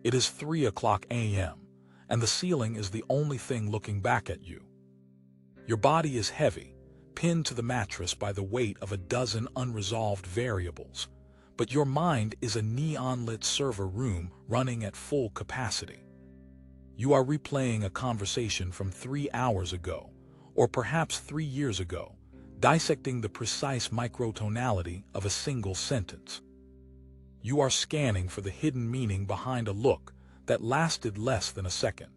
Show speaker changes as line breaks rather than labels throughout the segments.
It is 3 a.m., and the ceiling is the only thing looking back at you. Your body is heavy, pinned to the mattress by the weight of a dozen unresolved variables, but your mind is a neon-lit server room running at full capacity. You are replaying a conversation from 3 hours ago, or perhaps 3 years ago, dissecting the precise microtonality of a single sentence. You are scanning for the hidden meaning behind a look that lasted less than a second.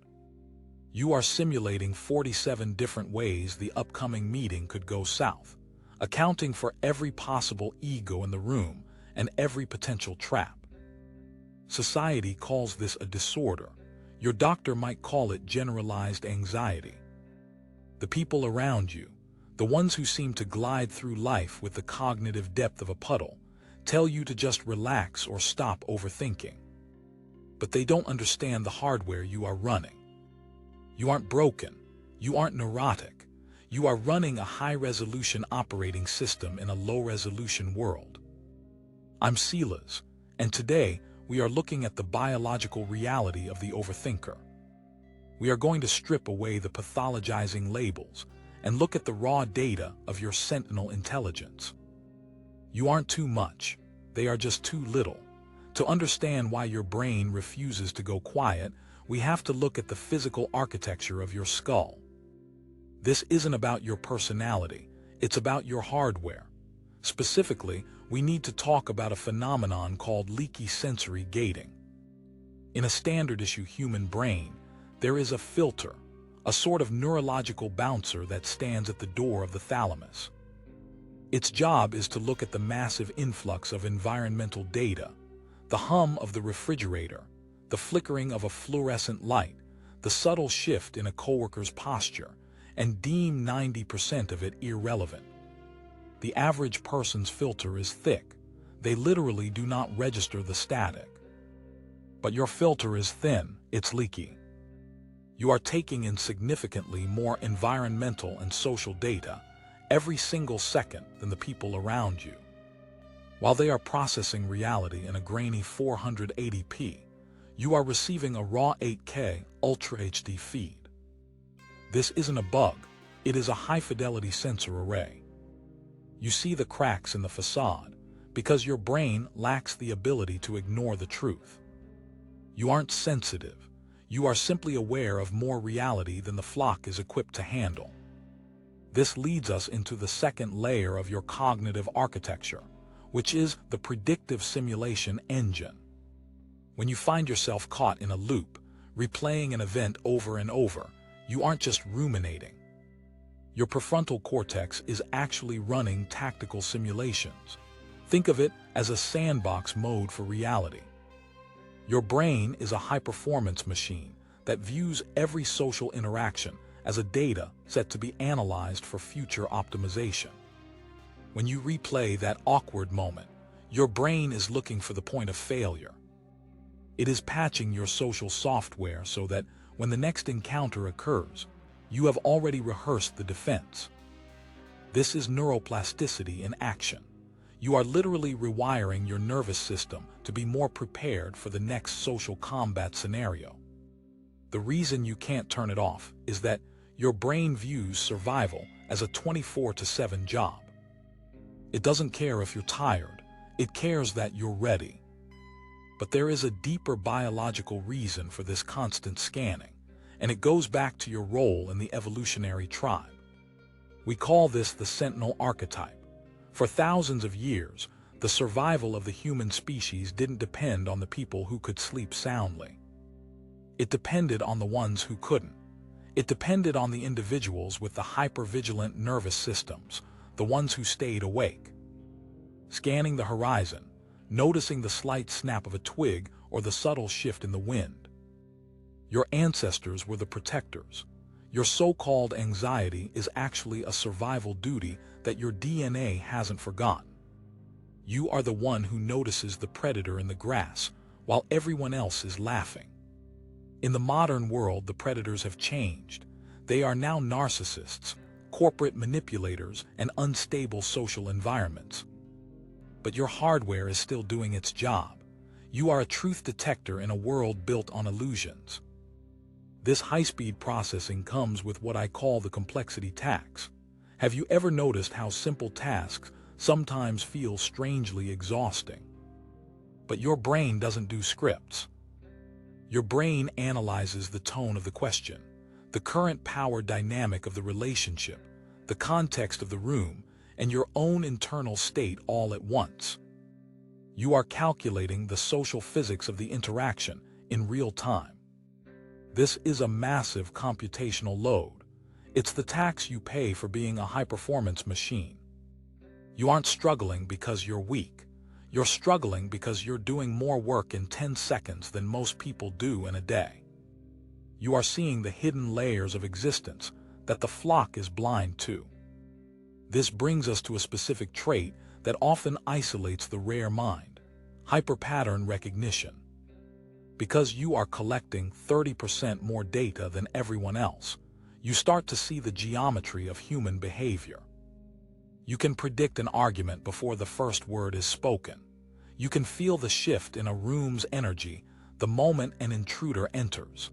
You are simulating 47 different ways the upcoming meeting could go south, accounting for every possible ego in the room and every potential trap. Society calls this a disorder. Your doctor might call it generalized anxiety. The people around you, the ones who seem to glide through life with the cognitive depth of a puddle, tell you to just relax or stop overthinking. But they don't understand the hardware you are running. You aren't broken. You aren't neurotic. You are running a high-resolution operating system in a low-resolution world. I'm Silas, and today we are looking at the biological reality of the overthinker. We are going to strip away the pathologizing labels and look at the raw data of your Sentinel Intelligence. You aren't too much, they are just too little. To understand why your brain refuses to go quiet, we have to look at the physical architecture of your skull. This isn't about your personality, it's about your hardware. Specifically, we need to talk about a phenomenon called leaky sensory gating. In a standard-issue human brain, there is a filter, a sort of neurological bouncer that stands at the door of the thalamus. Its job is to look at the massive influx of environmental data, the hum of the refrigerator, the flickering of a fluorescent light, the subtle shift in a coworker's posture, and deem 90% of it irrelevant. The average person's filter is thick. They literally do not register the static. But your filter is thin, it's leaky. You are taking in significantly more environmental and social data every single second than the people around you. While they are processing reality in a grainy 480p, you are receiving a raw 8K Ultra HD feed. This isn't a bug, it is a high-fidelity sensor array. You see the cracks in the facade because your brain lacks the ability to ignore the truth. You aren't sensitive, you are simply aware of more reality than the flock is equipped to handle. This leads us into the second layer of your cognitive architecture, which is the predictive simulation engine. When you find yourself caught in a loop, replaying an event over and over, you aren't just ruminating. Your prefrontal cortex is actually running tactical simulations. Think of it as a sandbox mode for reality. Your brain is a high-performance machine that views every social interaction as a data set to be analyzed for future optimization. When you replay that awkward moment, your brain is looking for the point of failure. It is patching your social software so that when the next encounter occurs, you have already rehearsed the defense. This is neuroplasticity in action. You are literally rewiring your nervous system to be more prepared for the next social combat scenario. The reason you can't turn it off is that your brain views survival as a 24/7 job. It doesn't care if you're tired, it cares that you're ready. But there is a deeper biological reason for this constant scanning, and it goes back to your role in the evolutionary tribe. We call this the Sentinel archetype. For thousands of years, the survival of the human species didn't depend on the people who could sleep soundly. It depended on the ones who couldn't. It depended on the individuals with the hypervigilant nervous systems, the ones who stayed awake. Scanning the horizon, noticing the slight snap of a twig or the subtle shift in the wind. Your ancestors were the protectors. Your so-called anxiety is actually a survival duty that your DNA hasn't forgotten. You are the one who notices the predator in the grass, while everyone else is laughing. In the modern world, the predators have changed. They are now narcissists, corporate manipulators, and unstable social environments. But your hardware is still doing its job. You are a truth detector in a world built on illusions. This high-speed processing comes with what I call the complexity tax. Have you ever noticed how simple tasks sometimes feel strangely exhausting? But your brain doesn't do scripts. Your brain analyzes the tone of the question, the current power dynamic of the relationship, the context of the room, and your own internal state all at once. You are calculating the social physics of the interaction in real time. This is a massive computational load. It's the tax you pay for being a high-performance machine. You aren't struggling because you're weak. You're struggling because you're doing more work in 10 seconds than most people do in a day. You are seeing the hidden layers of existence that the flock is blind to. This brings us to a specific trait that often isolates the rare mind: hyper-pattern recognition. Because you are collecting 30% more data than everyone else, you start to see the geometry of human behavior. You can predict an argument before the first word is spoken. You can feel the shift in a room's energy the moment an intruder enters.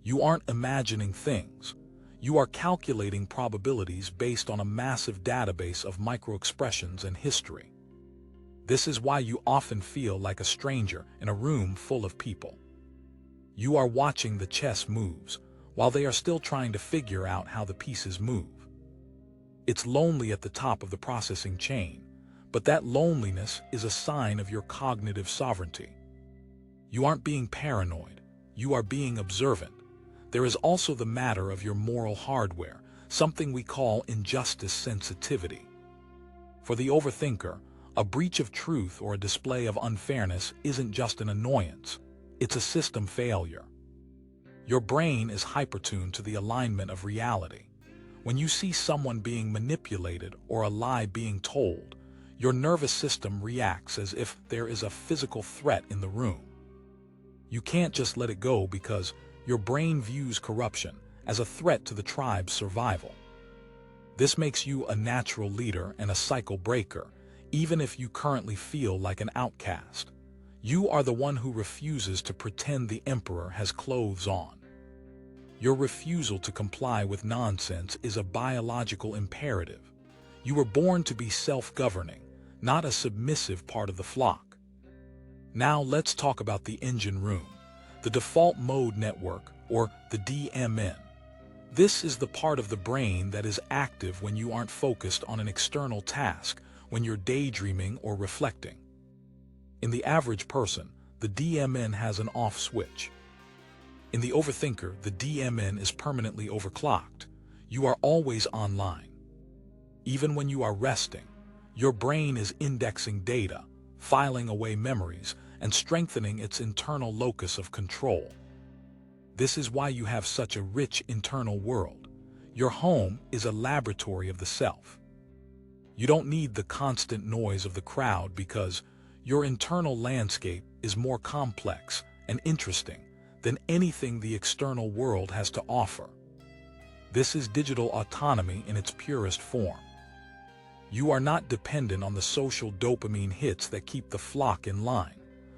You aren't imagining things. You are calculating probabilities based on a massive database of microexpressions and history. This is why you often feel like a stranger in a room full of people. You are watching the chess moves while they are still trying to figure out how the pieces move. It's lonely at the top of the processing chain, but that loneliness is a sign of your cognitive sovereignty. You aren't being paranoid, you are being observant. There is also the matter of your moral hardware, something we call injustice sensitivity. For the overthinker, a breach of truth or a display of unfairness isn't just an annoyance, it's a system failure. Your brain is hypertuned to the alignment of reality. When you see someone being manipulated or a lie being told, your nervous system reacts as if there is a physical threat in the room. You can't just let it go because your brain views corruption as a threat to the tribe's survival. This makes you a natural leader and a cycle breaker, even if you currently feel like an outcast. You are the one who refuses to pretend the emperor has clothes on. Your refusal to comply with nonsense is a biological imperative. You were born to be self-governing, not a submissive part of the flock. Now let's talk about the engine room, the default mode network, or the DMN. This is the part of the brain that is active when you aren't focused on an external task, when you're daydreaming or reflecting. In the average person, the DMN has an off switch. In the overthinker, the DMN is permanently overclocked. You are always online. Even when you are resting, your brain is indexing data, filing away memories, and strengthening its internal locus of control. This is why you have such a rich internal world. Your home is a laboratory of the self. You don't need the constant noise of the crowd because your internal landscape is more complex and interesting than anything the external world has to offer. This is digital autonomy in its purest form. You are not dependent on the social dopamine hits that keep the flock in line.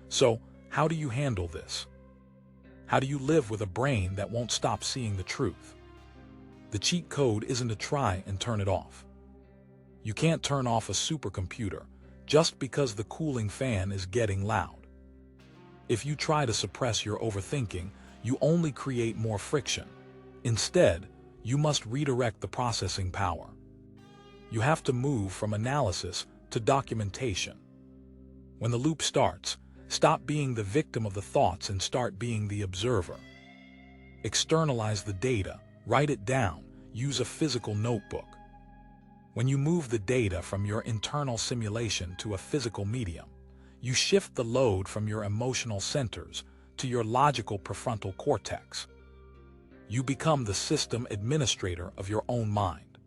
So, how do you handle this? How do you live with a brain that won't stop seeing the truth? The cheat code isn't to try and turn it off. You can't turn off a supercomputer just because the cooling fan is getting loud. If you try to suppress your overthinking, you only create more friction. Instead, you must redirect the processing power. You have to move from analysis to documentation. When the loop starts, stop being the victim of the thoughts and start being the observer. Externalize the data, write it down, use a physical notebook. When you move the data from your internal simulation to a physical medium, you shift the load from your emotional centers to your logical prefrontal cortex. You become the system administrator of your own mind.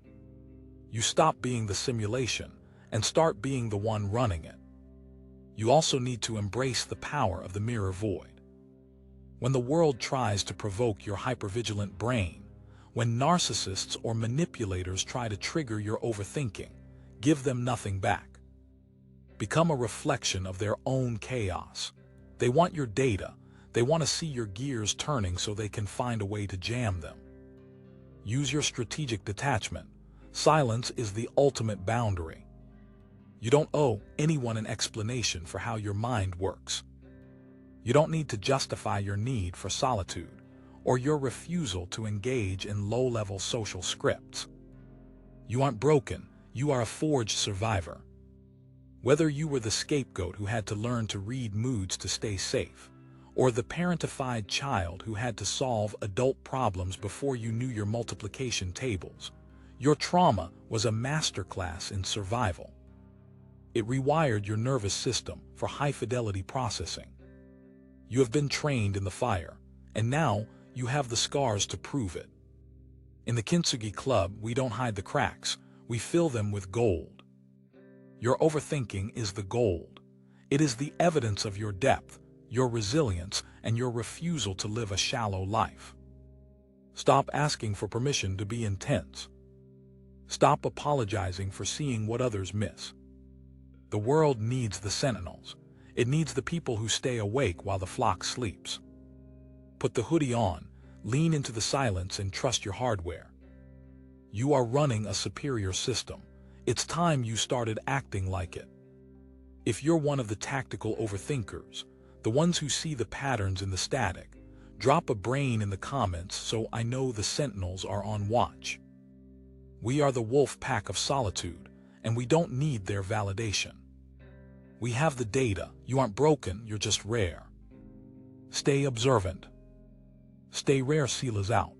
You stop being the simulation and start being the one running it. You also need to embrace the power of the mirror void. When the world tries to provoke your hypervigilant brain, when narcissists or manipulators try to trigger your overthinking, give them nothing back. Become a reflection of their own chaos. They want your data. They want to see your gears turning so they can find a way to jam them. Use your strategic detachment. Silence is the ultimate boundary. You don't owe anyone an explanation for how your mind works. You don't need to justify your need for solitude or your refusal to engage in low-level social scripts. You aren't broken. You are a forged survivor. Whether you were the scapegoat who had to learn to read moods to stay safe, or the parentified child who had to solve adult problems before you knew your multiplication tables, your trauma was a masterclass in survival. It rewired your nervous system for high-fidelity processing. You have been trained in the fire, and now you have the scars to prove it. In the Kintsugi Club, we don't hide the cracks, we fill them with gold. Your overthinking is the gold. It is the evidence of your depth, your resilience, and your refusal to live a shallow life. Stop asking for permission to be intense. Stop apologizing for seeing what others miss. The world needs the sentinels. It needs the people who stay awake while the flock sleeps. Put the hoodie on, lean into the silence, and trust your hardware. You are running a superior system. It's time you started acting like it. If you're one of the tactical overthinkers, the ones who see the patterns in the static, drop a brain in the comments so I know the sentinels are on watch. We are the wolf pack of solitude, and we don't need their validation. We have the data. You aren't broken, you're just rare. Stay observant. Stay rare. Seal is out.